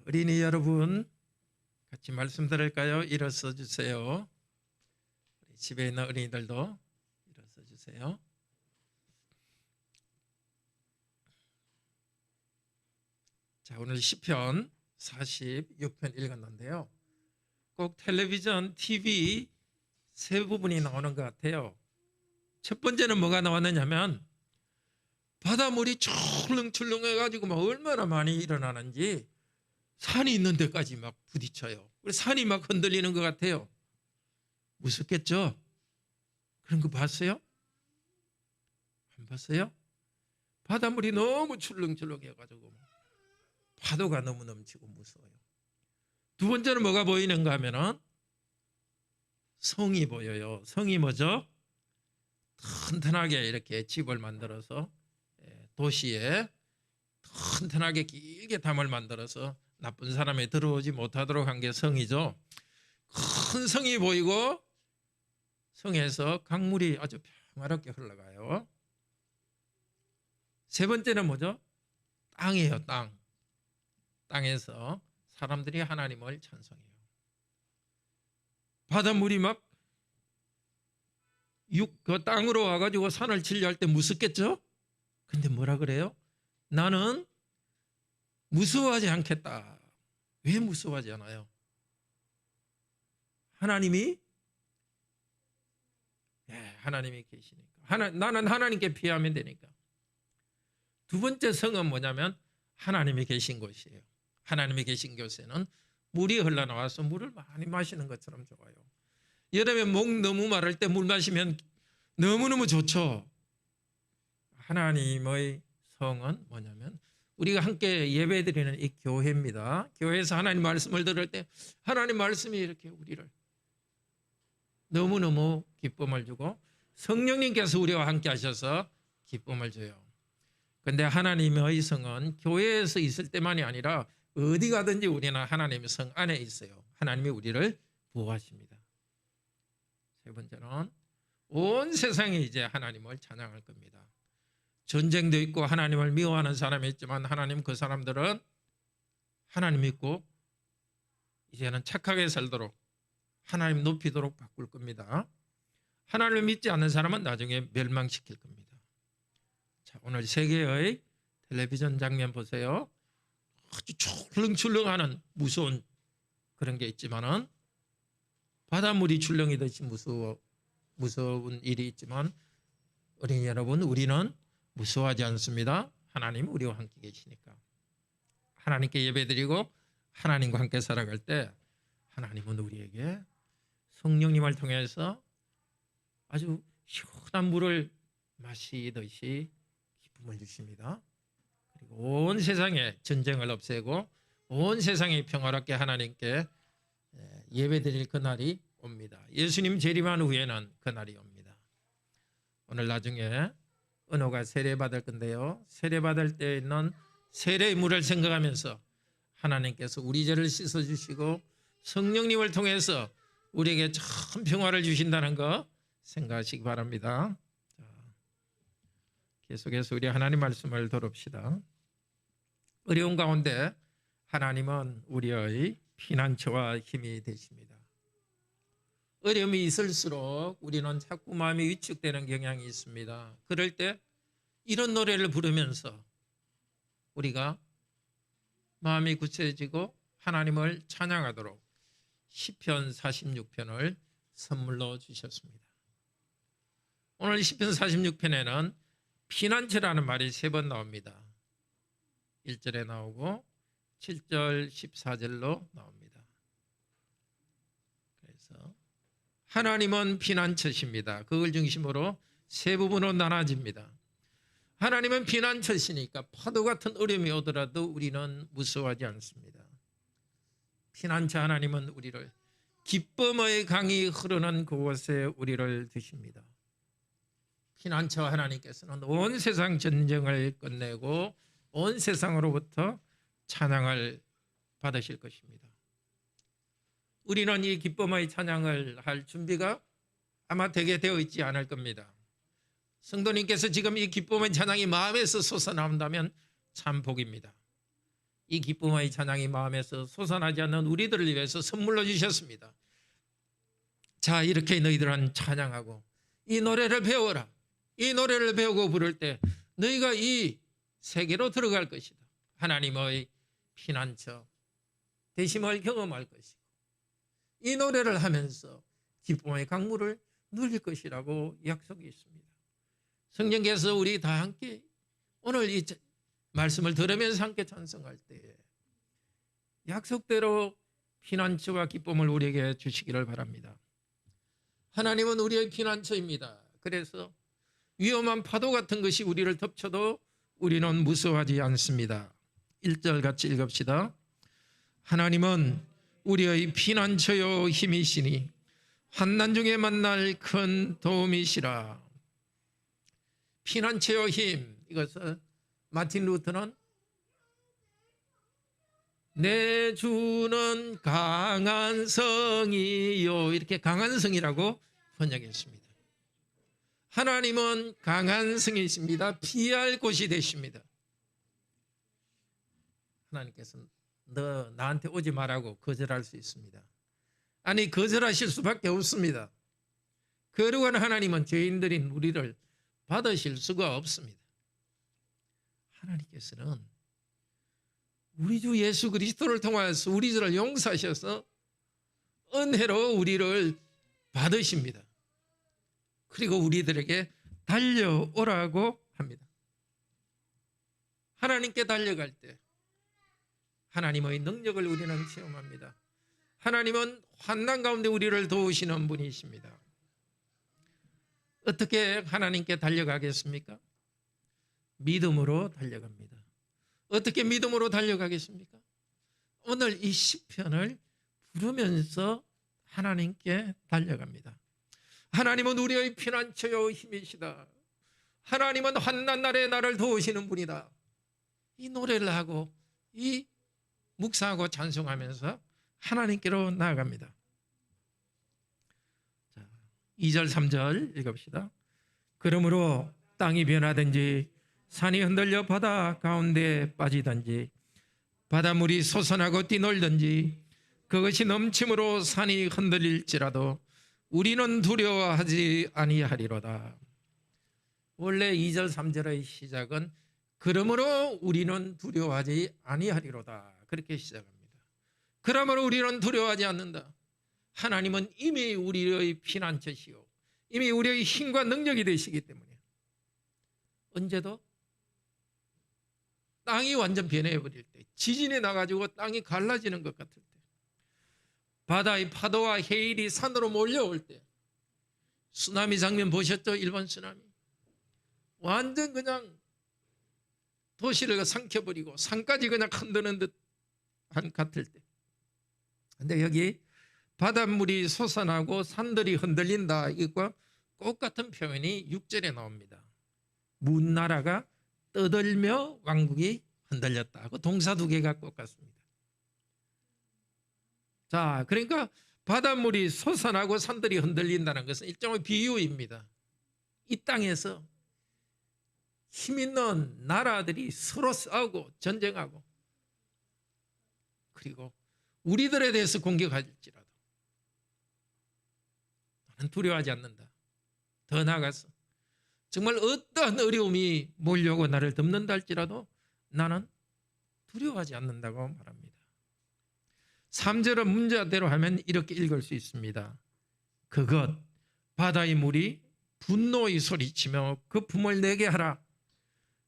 어린이 여러분, 같이 말씀 들을까요? 일어서 주세요. 집에 있는 어린이들도 일어서 주세요. 자, 오늘 시편 46편 읽었는데요. 꼭 텔레비전, TV 세 부분이 나오는 것 같아요. 첫 번째는 뭐가 나왔느냐면 바닷물이 출렁출렁 해가지고 막 얼마나 많이 일어나는지 산이 있는 데까지 막 부딪혀요. 산이 막 흔들리는 것 같아요. 무섭겠죠? 그런 거 봤어요? 안 봤어요? 바닷물이 너무 출렁출렁 해가지고 파도가 너무 넘치고 무서워요. 두 번째는 뭐가 보이는가 하면은 성이 보여요. 성이 뭐죠? 튼튼하게 이렇게 집을 만들어서 도시에 튼튼하게 길게 담을 만들어서 나쁜 사람이 들어오지 못하도록 한 게 성이죠. 큰 성이 보이고 성에서 강물이 아주 평화롭게 흘러가요. 세 번째는 뭐죠? 땅이에요. 땅. 땅에서 사람들이 하나님을 찬송해요. 바닷물이 막 그 땅으로 와가지고 산을 치려 할 때 무섭겠죠? 근데 뭐라 그래요? 나는 무서워하지 않겠다. 왜 무서워하지 않아요? 하나님이 계시니까. 나는 하나님께 피하면 되니까. 두 번째 성은 뭐냐면 하나님이 계신 곳이에요. 하나님이 계신 곳에는 물이 흘러나와서 물을 많이 마시는 것처럼 좋아요. 여름에 목 너무 마를 때 물 마시면 너무너무 좋죠. 하나님의 성은 뭐냐면 우리가 함께 예배드리는 이 교회입니다. 교회에서 하나님 말씀을 들을 때 하나님 말씀이 이렇게 우리를 너무너무 기쁨을 주고 성령님께서 우리와 함께 하셔서 기쁨을 줘요. 그런데 하나님의 성은 교회에서 있을 때만이 아니라 어디 가든지 우리는 하나님의 성 안에 있어요. 하나님이 우리를 보호하십니다. 세 번째는 온 세상이 이제 하나님을 찬양할 겁니다. 전쟁도 있고 하나님을 미워하는 사람이 있지만 하나님 그 사람들은 하나님 믿고 이제는 착하게 살도록 하나님 높이도록 바꿀 겁니다. 하나님을 믿지 않는 사람은 나중에 멸망시킬 겁니다. 자, 오늘 세계의 텔레비전 장면 보세요. 아주 출렁출렁하는 무서운 그런 게 있지만은 바닷물이 출렁이듯이 무서운 일이 있지만 어린이 여러분, 우리는 무서워하지 않습니다. 하나님 우리와 함께 계시니까. 하나님께 예배드리고 하나님과 함께 살아갈 때 하나님은 우리에게 성령님을 통해서 아주 시원한 물을 마시듯이 기쁨을 주십니다. 그리고 온 세상에 전쟁을 없애고 온 세상이 평화롭게 하나님께 예배드릴 그날이 옵니다. 예수님 재림한 후에는 그날이 옵니다. 오늘 나중에 은호가 세례받을 건데요. 세례받을 때 있는 세례의 물을 생각하면서 하나님께서 우리 죄를 씻어주시고 성령님을 통해서 우리에게 참 평화를 주신다는 거 생각하시기 바랍니다. 자, 계속해서 우리 하나님 말씀을 들읍시다. 어려운 가운데 하나님은 우리의 피난처와 힘이 되십니다. 어려움이 있을수록 우리는 자꾸 마음이 위축되는 경향이 있습니다. 그럴 때 이런 노래를 부르면서 우리가 마음이 굳세지고 하나님을 찬양하도록 시편 46편을 선물로 주셨습니다. 오늘 시편 46편에는 피난처라는 말이 3번 나옵니다. 1절에 나오고 7절, 14절로 나옵니다. 그래서 하나님은 피난처십니다. 그걸 중심으로 세 부분으로 나눠집니다. 하나님은 피난처시니까 파도 같은 어려움이 오더라도 우리는 무서워하지 않습니다. 피난처 하나님은 우리를 기쁨의 강이 흐르는 그곳에 우리를 두십니다. 피난처 하나님께서는 온 세상 전쟁을 끝내고 온 세상으로부터 찬양을 받으실 것입니다. 우리는 이 기쁨의 찬양을 할 준비가 아마 되게 되어 있지 않을 겁니다. 성도님께서 지금 이 기쁨의 찬양이 마음에서 솟아나온다면 참 복입니다. 이 기쁨의 찬양이 마음에서 솟아나지 않는 우리들을 위해서 선물로 주셨습니다. 자, 이렇게 너희들은 찬양하고 이 노래를 배워라. 이 노래를 배우고 부를 때 너희가 이 세계로 들어갈 것이다. 하나님의 피난처 되심을 경험할 것이고 이 노래를 하면서 기쁨의 강물을 누릴 것이라고 약속이 있습니다. 성령께서 우리 다 함께 오늘 이 말씀을 들으면서 함께 찬송할 때 약속대로 피난처와 기쁨을 우리에게 주시기를 바랍니다. 하나님은 우리의 피난처입니다. 그래서 위험한 파도 같은 것이 우리를 덮쳐도 우리는 무서워하지 않습니다. 1절 같이 읽읍시다. 하나님은 우리의 피난처요 힘이시니 환난 중에 만날 큰 도움이시라. 피난처요 힘, 이것을 마틴 루터는 내 주는 강한 성이요, 이렇게 강한 성이라고 번역했습니다. 하나님은 강한 성이십니다. 피할 곳이 되십니다. 하나님께서는 너 나한테 오지 말라고 거절할 수 있습니다. 아니, 거절하실 수밖에 없습니다. 거룩한 하나님은 죄인들인 우리를 받으실 수가 없습니다. 하나님께서는 우리 주 예수 그리스도를 통하여서 우리 죄를 용서하셔서 은혜로 우리를 받으십니다. 그리고 우리들에게 달려오라고 합니다. 하나님께 달려갈 때 하나님의 능력을 우리는 체험합니다. 하나님은 환난 가운데 우리를 도우시는 분이십니다. 어떻게 하나님께 달려가겠습니까? 믿음으로 달려갑니다. 어떻게 믿음으로 달려가겠습니까? 오늘 이 시편을 부르면서 하나님께 달려갑니다. 하나님은 우리의 피난처요 힘이시다. 하나님은 환난 날에 나를 도우시는 분이다. 이 노래를 하고 이 묵상하고 찬송하면서 하나님께로 나아갑니다. 자, 2절 3절 읽읍시다. 그러므로 땅이 변하든지 산이 흔들려 바다 가운데 빠지든지 바닷물이 솟아나고 뛰놀든지 그것이 넘침으로 산이 흔들릴지라도 우리는 두려워하지 아니하리로다. 원래 2절 3절의 시작은 그러므로 우리는 두려워하지 아니하리로다, 그렇게 시작합니다. 그러므로 우리는 두려워하지 않는다. 하나님은 이미 우리의 피난처시요 이미 우리의 힘과 능력이 되시기 때문에 언제도 땅이 완전 변해버릴 때, 지진이 나가지고 땅이 갈라지는 것 같을 때, 바다의 파도와 해일이 산으로 몰려올 때, 쓰나미 장면 보셨죠? 일본 쓰나미. 완전 그냥 도시를 삼켜버리고 산까지 그냥 흔드는 듯한 같을 때. 근데 여기 바닷물이 솟아나고 산들이 흔들린다, 이것과 똑같은 표현이 6절에 나옵니다. 문나라가 떠들며 왕국이 흔들렸다. 그 동사 두 개가 똑같습니다. 자, 그러니까 바닷물이 솟아나고 산들이 흔들린다는 것은 일종의 비유입니다. 이 땅에서 힘 있는 나라들이 서로 싸우고 전쟁하고 그리고 우리들에 대해서 공격할지라도 나는 두려워하지 않는다. 더 나아가서 정말 어떠한 어려움이 몰려오고 나를 덮는다 할지라도 나는 두려워하지 않는다고 말합니다. 3절은 문자대로 하면 이렇게 읽을 수 있습니다. 그것 바다의 물이 분노의 소리치며 거품을 내게 하라.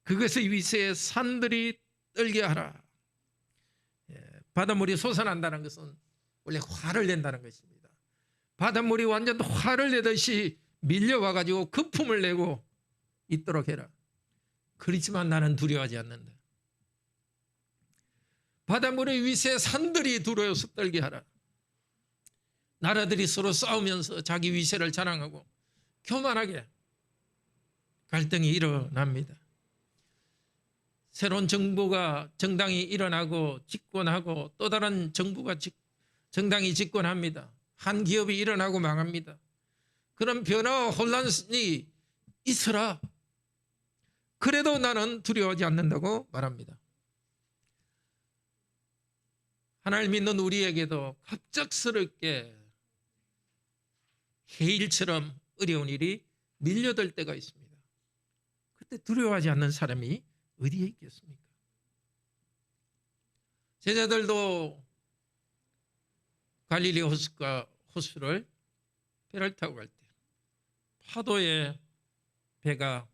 그것의 위세에 산들이 떨게 하라. 바닷물이 솟아난다는 것은 원래 화를 낸다는 것입니다. 바닷물이 완전 화를 내듯이 밀려와가지고 거품을 내고 있도록 해라. 그렇지만 나는 두려워하지 않는다. 바닷물의 위세에 산들이 두려워서 떨게 하라. 나라들이 서로 싸우면서 자기 위세를 자랑하고 교만하게 갈등이 일어납니다. 새로운 정당이 일어나고 집권하고 또 다른 정당이 집권합니다. 한 기업이 일어나고 망합니다. 그런 변화와 혼란이 있어라. 그래도 나는 두려워하지 않는다고 말합니다. 하나님 믿는 우리에게도 갑작스럽게 해일처럼 어려운 일이 밀려들 때가 있습니다. 그때 두려워하지 않는 사람이 어디에 있겠습니까? 제자들도 갈릴리 호수를 배를 타고 갈 때 파도에 배가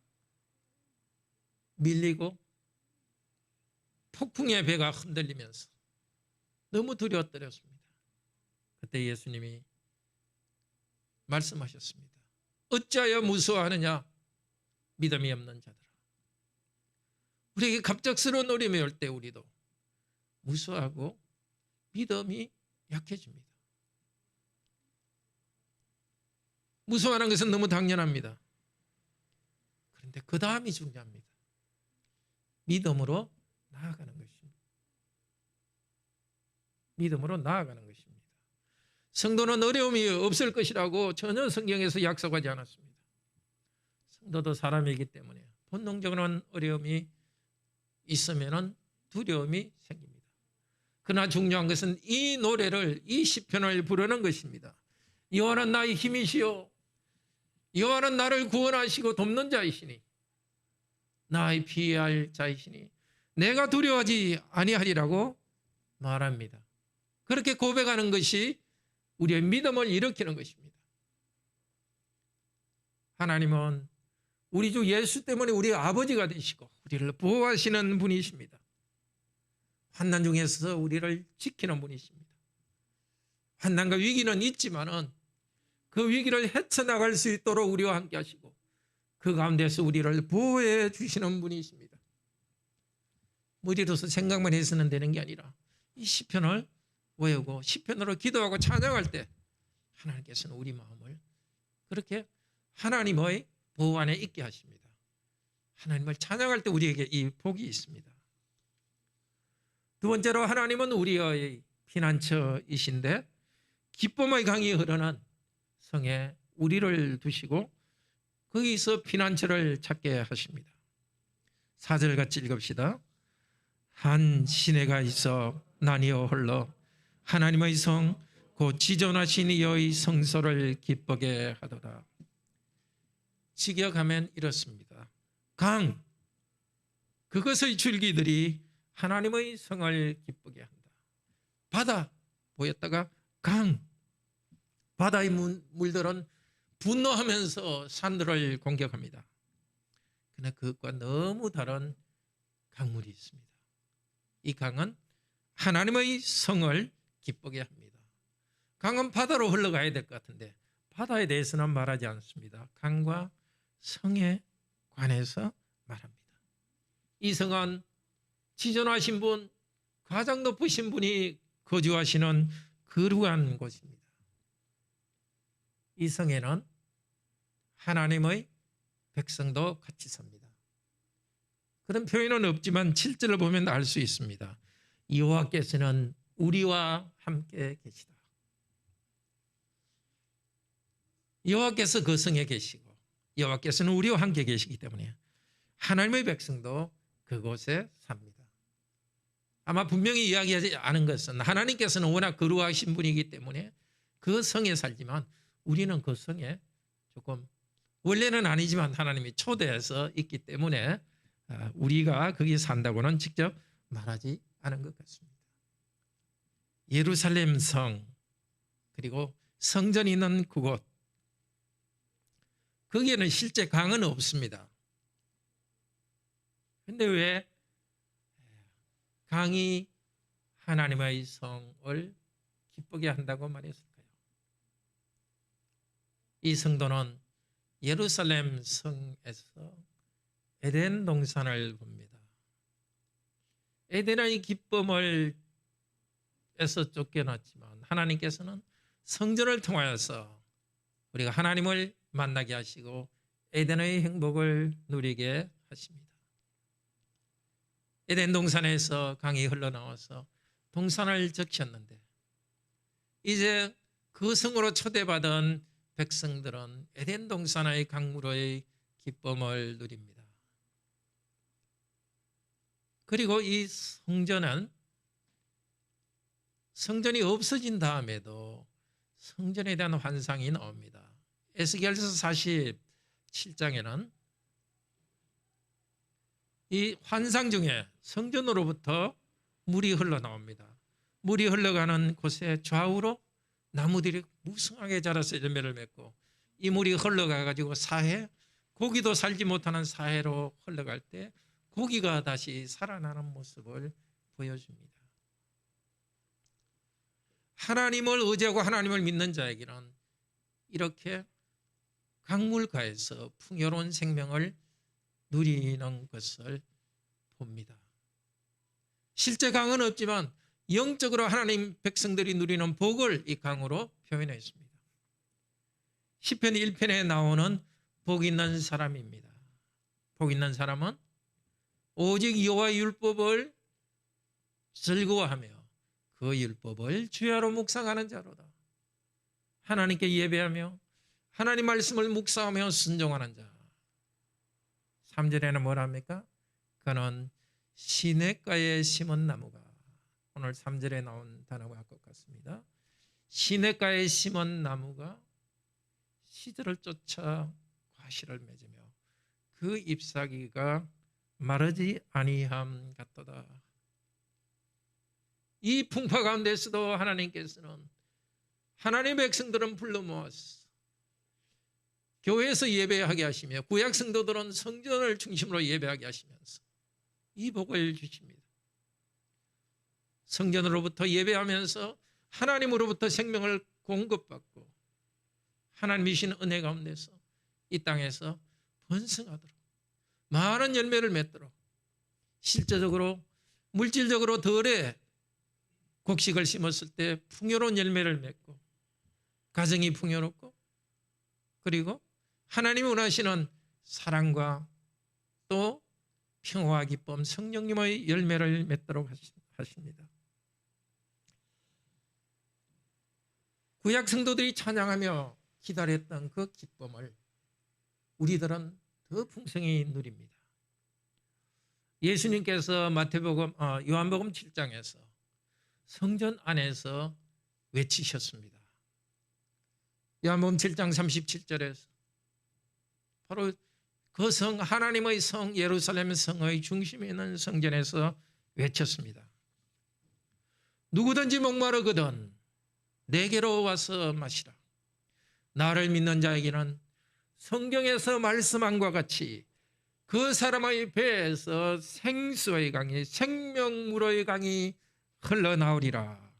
밀리고 폭풍에 배가 흔들리면서 너무 두려웠더랬습니다. 그때 예수님이 말씀하셨습니다. 어찌하여 무서워하느냐 믿음이 없는 자들아. 우리에게 갑작스러운 어려움이 올 때 우리도 무서워하고 믿음이 약해집니다. 무서워하는 것은 너무 당연합니다. 그런데 그 다음이 중요합니다. 믿음으로 나아가는 것입니다. 믿음으로 나아가는 것입니다. 성도는 어려움이 없을 것이라고 전혀 성경에서 약속하지 않았습니다. 성도도 사람이기 때문에 본능적으로는 어려움이 있으면 두려움이 생깁니다. 그러나 중요한 것은 이 노래를, 이 시편을 부르는 것입니다. 여호와는 나의 힘이시요 여호와는 나를 구원하시고 돕는 자이시니 나의 피할 자이시니 내가 두려워하지 아니하리라고 말합니다. 그렇게 고백하는 것이 우리의 믿음을 일으키는 것입니다. 하나님은 우리 주 예수 때문에 우리의 아버지가 되시고 우리를 보호하시는 분이십니다. 환난 중에서 우리를 지키는 분이십니다. 환난과 위기는 있지만은 그 위기를 헤쳐나갈 수 있도록 우리와 함께 하시고 그 가운데서 우리를 보호해 주시는 분이십니다. 머리로서 생각만 해서는 되는 게 아니라 이 시편을 외우고 시편으로 기도하고 찬양할 때 하나님께서는 우리 마음을 그렇게 하나님의 보호 안에 있게 하십니다. 하나님을 찬양할 때 우리에게 이 복이 있습니다. 두 번째로 하나님은 우리의 피난처이신데 기쁨의 강이 흐르는 성에 우리를 두시고 거기서 피난처를 찾게 하십니다. 4절 같이 읽읍시다. 한 시내가 있어 나뉘어 흘러 하나님의 성 곧 지존하신 이의 성소를 기쁘게 하더라. 직역하면 이렇습니다. 강, 그것의 줄기들이 하나님의 성을 기쁘게 한다. 바다 보였다가 강, 바다의 물들은 분노하면서 산들을 공격합니다. 그러나 그것과 너무 다른 강물이 있습니다. 이 강은 하나님의 성을 기쁘게 합니다. 강은 바다로 흘러가야 될 것 같은데 바다에 대해서는 말하지 않습니다. 강과 성에 관해서 말합니다. 이 성은 지존하신 분, 가장 높으신 분이 거주하시는 거룩한 곳입니다. 이 성에는 하나님의 백성도 같이 삽니다. 그런 표현은 없지만 7절을 보면 알 수 있습니다. 여호와께서는 우리와 함께 계시다. 여호와께서 그 성에 계시고 여호와께서는 우리와 함께 계시기 때문에 하나님의 백성도 그곳에 삽니다. 아마 분명히 이야기하지 않은 것은 하나님께서는 워낙 거룩하신 분이기 때문에 그 성에 살지만 우리는 그 성에 조금 원래는 아니지만 하나님이 초대해서 있기 때문에 우리가 거기 산다고는 직접 말하지 않은 것 같습니다. 예루살렘 성 그리고 성전이 있는 그곳 거기에는 실제 강은 없습니다. 그런데 왜 강이 하나님의 성을 기쁘게 한다고 말했을까요? 이 성도는 예루살렘 성에서 에덴 동산을 봅니다. 에덴의 기쁨을 에서 쫓겨났지만 하나님께서는 성전을 통하여서 우리가 하나님을 만나게 하시고 에덴의 행복을 누리게 하십니다. 에덴 동산에서 강이 흘러나와서 동산을 적셨는데 이제 그 성으로 초대받은 백성들은 에덴 동산의 강물의 기쁨을 누립니다. 그리고 이 성전은 성전이 없어진 다음에도 성전에 대한 환상이 나옵니다. 에스겔서 47장에는 이 환상 중에 성전으로부터 물이 흘러나옵니다. 물이 흘러가는 곳에 좌우로 나무들이 무성하게 자라서 열매를 맺고, 이 물이 흘러가가지고 사해, 고기도 살지 못하는 사해로 흘러갈 때 고기가 다시 살아나는 모습을 보여줍니다. 하나님을 의지하고 하나님을 믿는 자에게는 이렇게 강물가에서 풍요로운 생명을 누리는 것을 봅니다. 실제 강은 없지만 영적으로 하나님 백성들이 누리는 복을 이 강으로 표현했습니다. 시편 1편에 나오는 복 있는 사람입니다. 복 있는 사람은 오직 여호와의 율법을 즐거워하며 그 율법을 주야로 묵상하는 자로다. 하나님께 예배하며 하나님 말씀을 묵상하며 순종하는 자. 3절에는 뭐랍니까? 그는 시냇가에 심은 나무가, 오늘 3절에 나온 단어가 같습니다. 시냇가에 심은 나무가 시들을 쫓아 과실을 맺으며 그 잎사귀가 마르지 아니함 같도다. 이 풍파 가운데서도 하나님께서는 하나님의 백성들은 불러 모았어 교회에서 예배하게 하시며, 구약 성도들은 성전을 중심으로 예배하게 하시면서 이 복을 주십니다. 성전으로부터 예배하면서 하나님으로부터 생명을 공급받고 하나님이신 은혜 가운데서 이 땅에서 번성하도록, 많은 열매를 맺도록, 실제적으로 물질적으로 덜에 곡식을 심었을 때 풍요로운 열매를 맺고 가정이 풍요롭고, 그리고 하나님이 원하시는 사랑과 또 평화와 기쁨, 성령님의 열매를 맺도록 하십니다. 구약 성도들이 찬양하며 기다렸던 그 기쁨을 우리들은 더 풍성히 누립니다. 예수님께서 요한복음 7장에서 성전 안에서 외치셨습니다. 요한복음 7장 37절에서 바로 그 성, 하나님의 성, 예루살렘 성의 중심에 있는 성전에서 외쳤습니다. 누구든지 목마르거든 내게로 와서 마시라. 나를 믿는 자에게는 성경에서 말씀한 것 같이 그 사람의 배에서 생수의 강이, 생명물의 강이 흘러나오리라.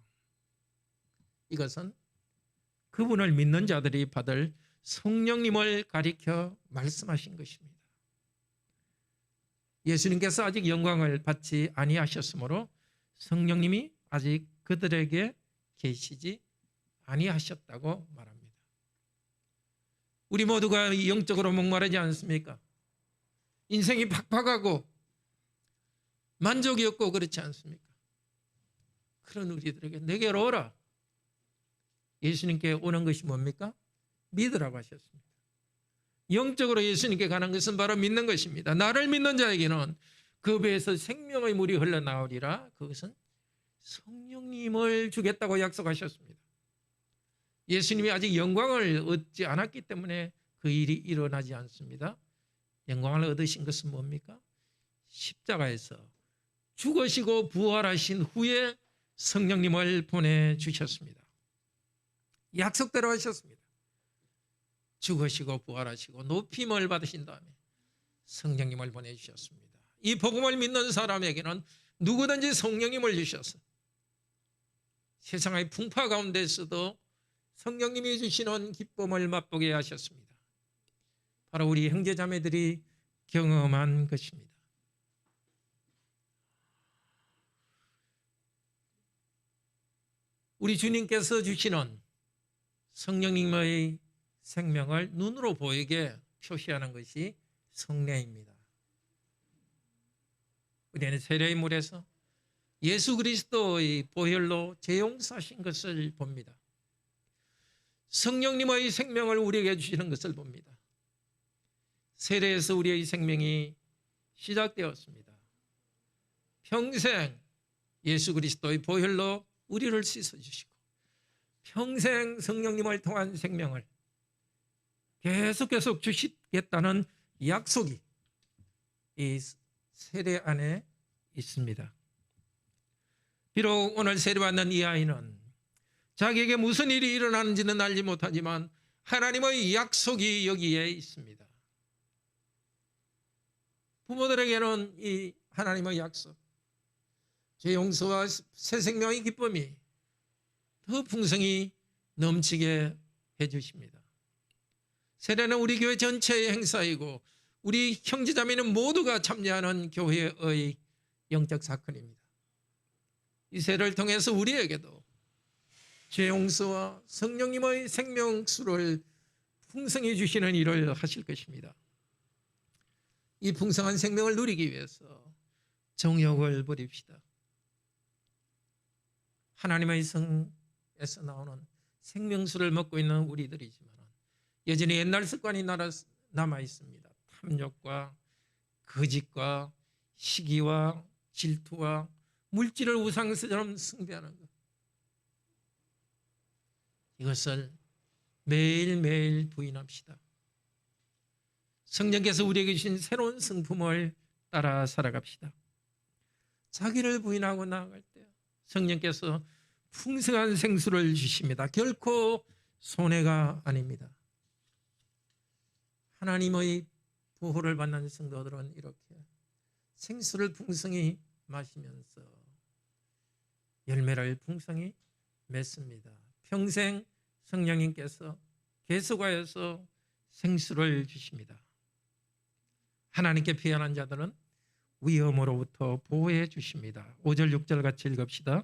이것은 그분을 믿는 자들이 받을 성령님을 가리켜 말씀하신 것입니다. 예수님께서 아직 영광을 받지 아니하셨으므로 성령님이 아직 그들에게 계시지 아니하셨다고 말합니다. 우리 모두가 영적으로 목마르지 않습니까? 인생이 팍팍하고 만족이 없고 그렇지 않습니까? 그런 우리들에게 내게로 오라. 예수님께 오는 것이 뭡니까? 믿으라고 하셨습니다. 영적으로 예수님께 가는 것은 바로 믿는 것입니다. 나를 믿는 자에게는 그 배에서 생명의 물이 흘러나오리라. 그것은 성령님을 주겠다고 약속하셨습니다. 예수님이 아직 영광을 얻지 않았기 때문에 그 일이 일어나지 않습니다. 영광을 얻으신 것은 뭡니까? 십자가에서 죽으시고 부활하신 후에 성령님을 보내주셨습니다. 약속대로 하셨습니다. 죽으시고 부활하시고 높임을 받으신 다음에 성령님을 보내주셨습니다. 이 복음을 믿는 사람에게는 누구든지 성령님을 주셔서 세상의 풍파 가운데서도 성령님이 주시는 기쁨을 맛보게 하셨습니다. 바로 우리 형제자매들이 경험한 것입니다. 우리 주님께서 주시는 성령님의 생명을 눈으로 보이게 표시하는 것이 성례입니다. 우리는 세례의 물에서 예수 그리스도의 보혈로 죄 용서하신 것을 봅니다. 성령님의 생명을 우리에게 주시는 것을 봅니다. 세례에서 우리의 생명이 시작되었습니다. 평생 예수 그리스도의 보혈로 우리를 씻어주시고 평생 성령님을 통한 생명을 계속 주시겠다는 약속이 이 세례 안에 있습니다. 비록 오늘 세례받는 이 아이는 자기에게 무슨 일이 일어나는지는 알지 못하지만 하나님의 약속이 여기에 있습니다. 부모들에게는 이 하나님의 약속, 죄 용서와 새 생명의 기쁨이 더 풍성히 넘치게 해주십니다. 세례는 우리 교회 전체의 행사이고 우리 형제자매는 모두가 참여하는 교회의 영적 사건입니다. 이 세례를 통해서 우리에게도 죄 용서와 성령님의 생명수를 풍성히 주시는 일을 하실 것입니다. 이 풍성한 생명을 누리기 위해서 정욕을 버립시다. 하나님의 성에서 나오는 생명수를 먹고 있는 우리들이지만 여전히 옛날 습관이 남아 있습니다. 탐욕과 거짓과 시기와 질투와 물질을 우상처럼 숭배하는 것. 이것을 매일매일 부인합시다. 성령께서 우리에게 주신 새로운 성품을 따라 살아갑시다. 자기를 부인하고 나아갈 때 성령께서 풍성한 생수를 주십니다. 결코 손해가 아닙니다. 하나님의 보호를 받는 성도들은 이렇게 생수를 풍성히 마시면서 열매를 풍성히 맺습니다. 평생 성령님께서 계속하여서 생수를 주십니다. 하나님께 피한한 자들은 위험으로부터 보호해 주십니다. 5절 6절 같이 읽읍시다.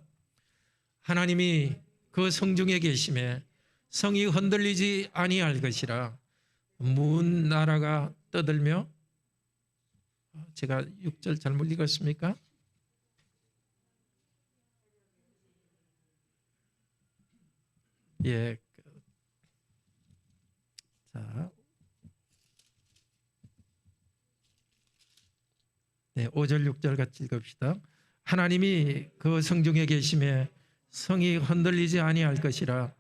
하나님이 그 성중에 계심에 성이 흔들리지 아니할 것이라 문 나라가 떠들며, 제가 6절 잘못 읽었습니까? 예. 자. 네, 5절 6절 같이 읽읍시다. 하나님이 그 성중에 계심에 성이 흔들리지 아니할 것이라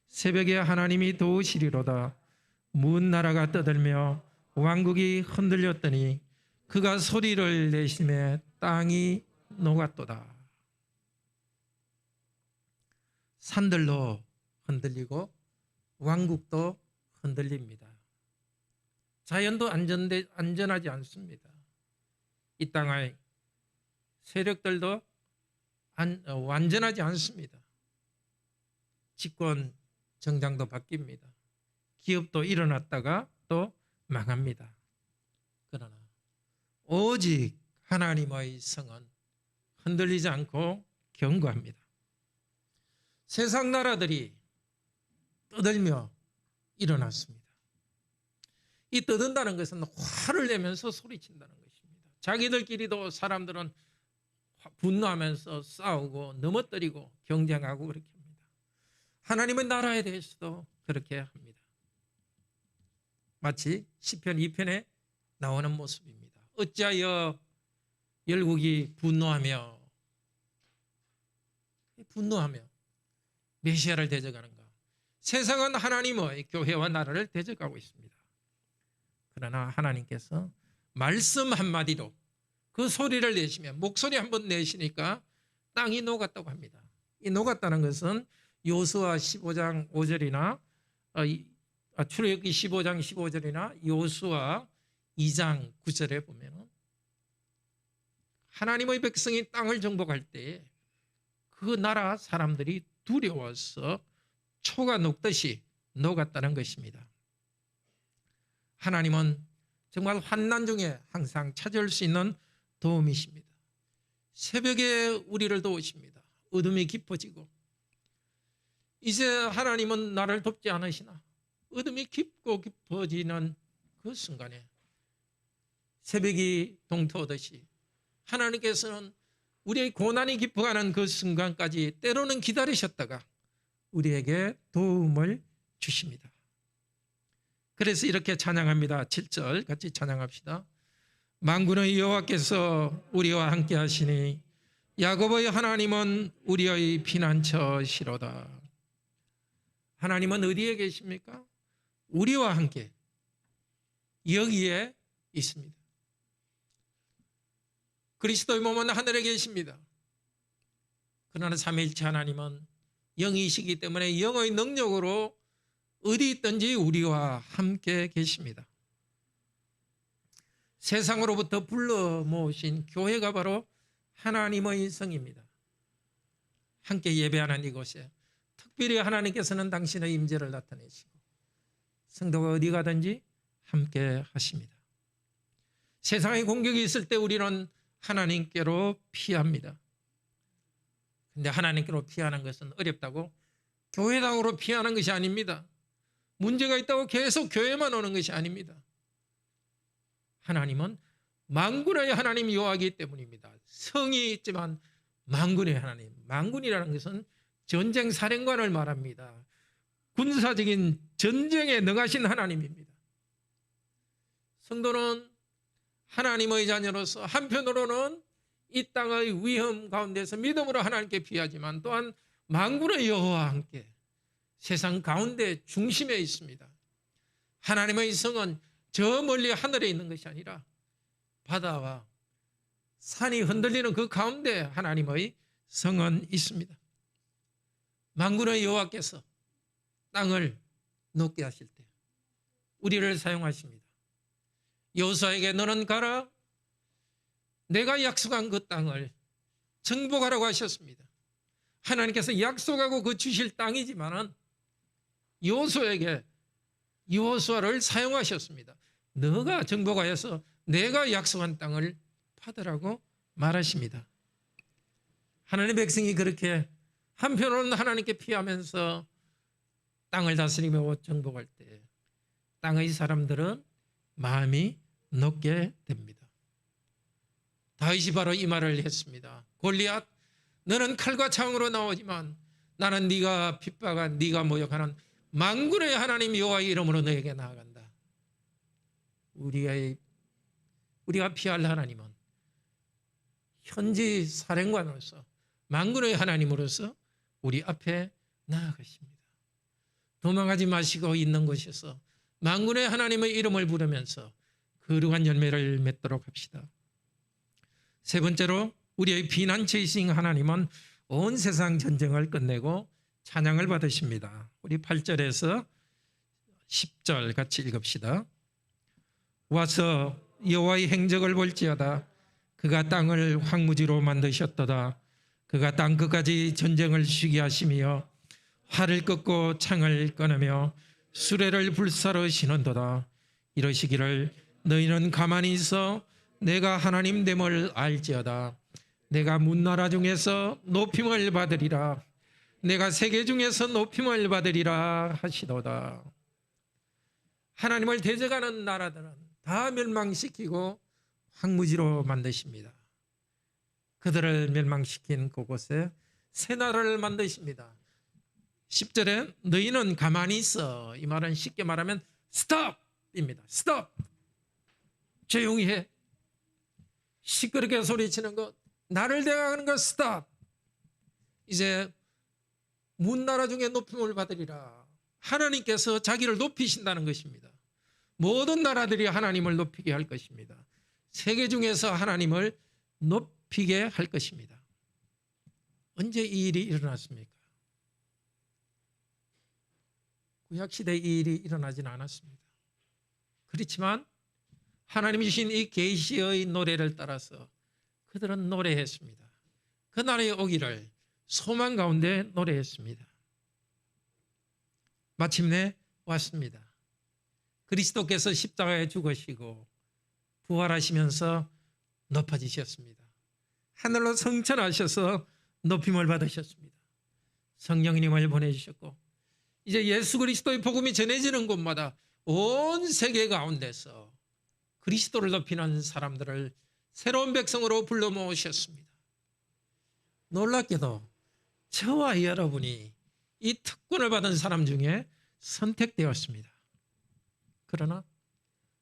새벽에 하나님이 도우시리로다. 문 나라가 떠들며 왕국이 흔들렸더니 그가 소리를 내심에 땅이 녹았도다. 산들도 흔들리고 왕국도 흔들립니다. 자연도 안전하지 않습니다. 이 땅의 세력들도 완전하지 않습니다. 집권 정당도 바뀝니다. 기업도 일어났다가 또 망합니다. 그러나 오직 하나님의 성은 흔들리지 않고 견고합니다. 세상 나라들이 떠들며 일어났습니다. 이 떠든다는 것은 화를 내면서 소리친다는 것입니다. 자기들끼리도 사람들은 분노하면서 싸우고 넘어뜨리고 경쟁하고 그렇게 합니다. 하나님의 나라에 대해서도 그렇게 합니다. 마치 시편 2편에 나오는 모습입니다. 어찌하여 열국이 분노하며 메시아를 대적하는가? 세상은 하나님의 교회와 나라를 대적하고 있습니다. 그러나 하나님께서 말씀 한마디로 그 소리를 내시면, 목소리 한번 내시니까 땅이 녹았다고 합니다. 이 녹았다는 것은 요수아 15장 5절이나 출애굽기 15장 15절이나 요수아 2장 9절에 보면 하나님의 백성이 땅을 정복할 때 그 나라 사람들이 두려워서 초가 녹듯이 녹았다는 것입니다. 하나님은 정말 환난 중에 항상 찾아올 수 있는 도움이십니다. 새벽에 우리를 도우십니다. 어둠이 깊어지고 이제 하나님은 나를 돕지 않으시나? 어둠이 깊고 깊어지는 그 순간에 새벽이 동토하듯이 하나님께서는 우리의 고난이 깊어가는 그 순간까지 때로는 기다리셨다가 우리에게 도움을 주십니다. 그래서 이렇게 찬양합니다. 7절 같이 찬양합시다. 만군의 여호와께서 우리와 함께 하시니 야곱의 하나님은 우리의 피난처시로다. 하나님은 어디에 계십니까? 우리와 함께 여기에 있습니다. 그리스도의 몸은 하늘에 계십니다. 그러나 삼위일체 하나님은 영이시기 때문에 영의 능력으로 어디 있든지 우리와 함께 계십니다. 세상으로부터 불러 모으신 교회가 바로 하나님의 성입니다. 함께 예배하는 이곳에 특별히 하나님께서는 당신의 임재를 나타내시고 성도가 어디 가든지 함께 하십니다. 세상의 공격이 있을 때 우리는 하나님께로 피합니다. 근데 하나님께로 피하는 것은 어렵다고 교회당으로 피하는 것이 아닙니다. 문제가 있다고 계속 교회만 오는 것이 아닙니다. 하나님은 만군의 하나님 여호와이기 때문입니다. 성이 있지만 만군의 하나님. 만군이라는 것은 전쟁 사령관을 말합니다. 군사적인 전쟁에 능하신 하나님입니다. 성도는 하나님의 자녀로서 한편으로는 이 땅의 위험 가운데서 믿음으로 하나님께 피하지만 또한 만군의 여호와와 함께 세상 가운데 중심에 있습니다. 하나님의 성은 저 멀리 하늘에 있는 것이 아니라 바다와 산이 흔들리는 그 가운데 하나님의 성은 있습니다. 만군의 여호와께서 땅을 녹게 하실 때 우리를 사용하십니다. 여호수아에게 너는 가라 내가 약속한 그 땅을 정복하라고 하셨습니다. 하나님께서 약속하고 그 주실 땅이지만은 여호수아를 사용하셨습니다. 너가 정복하여서 내가 약속한 땅을 받으라고 말하십니다. 하나님의 백성이 그렇게 한편으로는 하나님께 피하면서 땅을 다스리며 정복할 때 땅의 사람들은 마음이 녹게 됩니다. 다윗이 바로 이 말을 했습니다. 골리앗 너는 칼과 창으로 나오지만 나는 네가 핍박한 네가 모욕하는 만군의 하나님 여호와의 이름으로 너에게 나아간다. 우리가 피할 하나님은 현지 사령관으로서 만군의 하나님으로서 우리 앞에 나아가십니다. 도망가지 마시고 있는 곳에서 만군의 하나님의 이름을 부르면서 거룩한 열매를 맺도록 합시다. 세 번째로 우리의 피난처이신 하나님은 온 세상 전쟁을 끝내고 찬양을 받으십니다. 우리 8절에서 10절 같이 읽읍시다. 와서 여호와의 행적을 볼지어다. 그가 땅을 황무지로 만드셨도다. 그가 땅 끝까지 전쟁을 쉬게 하시며 활을 꺾고 창을 꺼내며 수레를 불사러 시는도다. 이러시기를 너희는 가만히 있어 내가 하나님 됨을 알지어다. 내가 문나라 중에서 높임을 받으리라. 내가 세계 중에서 높임을 받으리라 하시도다. 하나님을 대적하는 나라들은 다 멸망시키고 황무지로 만드십니다. 그들을 멸망시킨 그곳에 새 나라를 만드십니다. 10절에 너희는 가만히 있어. 이 말은 쉽게 말하면 스톱입니다. 스톱. 조용히 해. 시끄럽게 소리치는 것, 나를 대하는 것 스톱. 이제 문나라 중에 높임을 받으리라. 하나님께서 자기를 높이신다는 것입니다. 모든 나라들이 하나님을 높이게 할 것입니다. 세계 중에서 하나님을 높이게 할 것입니다. 언제 이 일이 일어났습니까? 구약시대에 이 일이 일어나지는 않았습니다. 그렇지만 하나님이 주신 이 계시의 노래를 따라서 그들은 노래했습니다. 그날이 오기를 소망 가운데 노래했습니다. 마침내 왔습니다. 그리스도께서 십자가에 죽으시고 부활하시면서 높아지셨습니다. 하늘로 승천하셔서 높임을 받으셨습니다. 성령님을 보내주셨고 이제 예수 그리스도의 복음이 전해지는 곳마다 온 세계 가운데서 그리스도를 높이는 사람들을 새로운 백성으로 불러 모으셨습니다. 놀랍게도 저와 여러분이 이 특권을 받은 사람 중에 선택되었습니다. 그러나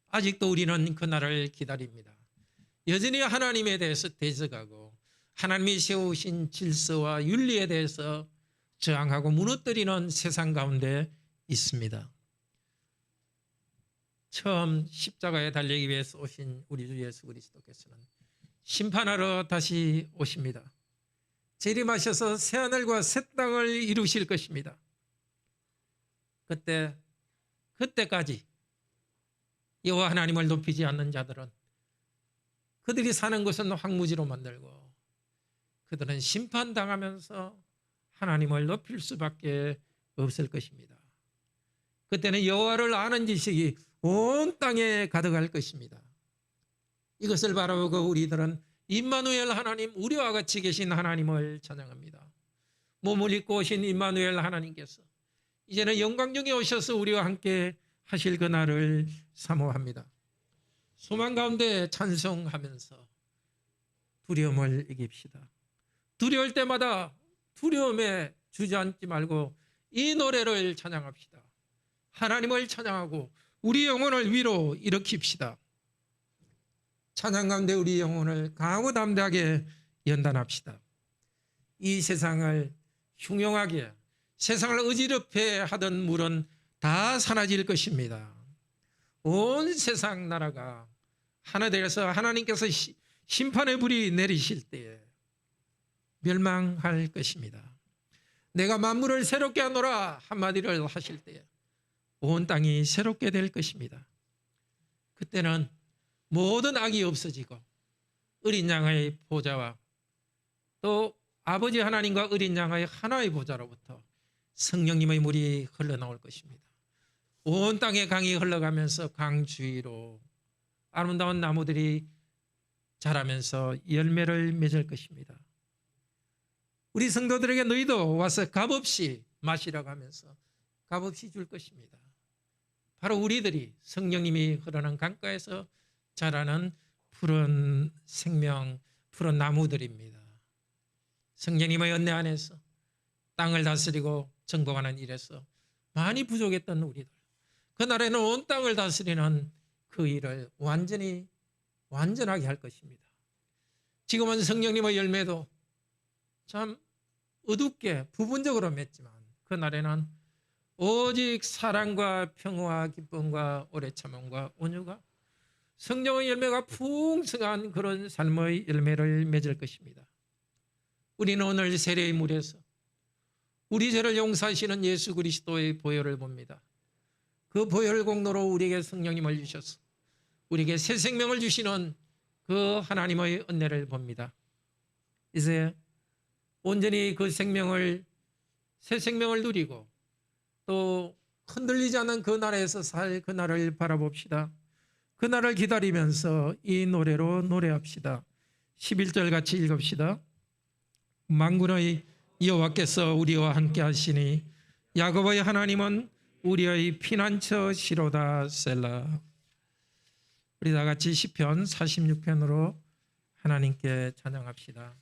아직도 우리는 그날을 기다립니다. 여전히 하나님에 대해서 대적하고 하나님이 세우신 질서와 윤리에 대해서 저항하고 무너뜨리는 세상 가운데 있습니다. 처음 십자가에 달리기 위해서 오신 우리 주 예수 그리스도께서는 심판하러 다시 오십니다. 재림하셔서 새하늘과 새 땅을 이루실 것입니다. 그때까지 여호와 하나님을 높이지 않는 자들은 그들이 사는 것은 황무지로 만들고 그들은 심판당하면서 하나님을 높일 수밖에 없을 것입니다. 그때는 여호와를 아는 지식이 온 땅에 가득할 것입니다. 이것을 바라보고 우리들은 임마누엘 하나님, 우리와 같이 계신 하나님을 찬양합니다. 몸을 입고 오신 임마누엘 하나님께서 이제는 영광 중에 오셔서 우리와 함께 하실 그날을 사모합니다. 소망 가운데 찬송하면서 두려움을 이깁시다. 두려울 때마다 두려움에 주저앉지 말고 이 노래를 찬양합시다. 하나님을 찬양하고 우리 영혼을 위로 일으킵시다. 찬양 가운데 우리 영혼을 강하고 담대하게 연단합시다. 이 세상을 흉용하게 세상을 어지럽게 하던 물은 다 사라질 것입니다. 온 세상 나라가 하나 되어서 하나님께서 심판의 불이 내리실 때에 멸망할 것입니다. 내가 만물을 새롭게 하노라 한마디를 하실 때에 온 땅이 새롭게 될 것입니다. 그때는 모든 악이 없어지고 어린 양의 보좌와 또 아버지 하나님과 어린 양의 하나의 보좌로부터 성령님의 물이 흘러나올 것입니다. 온 땅에 강이 흘러가면서 강 주위로 아름다운 나무들이 자라면서 열매를 맺을 것입니다. 우리 성도들에게 너희도 와서 값없이 마시라고 하면서 값없이 줄 것입니다. 바로 우리들이 성령님이 흐르는 강가에서 자라는 푸른 생명, 푸른 나무들입니다. 성령님의 은혜 안에서 땅을 다스리고 정복하는 일에서 많이 부족했던 우리들, 그날에는 온 땅을 다스리는 그 일을 완전하게 할 것입니다. 지금은 성령님의 열매도 참 어둡게 부분적으로 맺지만 그날에는 오직 사랑과 평화와 기쁨과 오래 참음과 온유가 성령의 열매가 풍성한 그런 삶의 열매를 맺을 것입니다. 우리는 오늘 세례의 물에서 우리 죄를 용서하시는 예수 그리스도의 보혈을 봅니다. 그 보혈 공로로 우리에게 성령님을 주셔서 우리에게 새 생명을 주시는 그 하나님의 은혜를 봅니다. 이제 온전히 그 새 생명을 누리고 또 흔들리지 않는 그 나라에서 살 그날을 바라봅시다. 그날을 기다리면서 이 노래로 노래합시다. 11절 같이 읽읍시다. 만군의 여호와께서 우리와 함께 하시니 야곱의 하나님은 우리의 피난처시로다. 셀라. 우리 다 같이 시편 46편으로 하나님께 찬양합시다.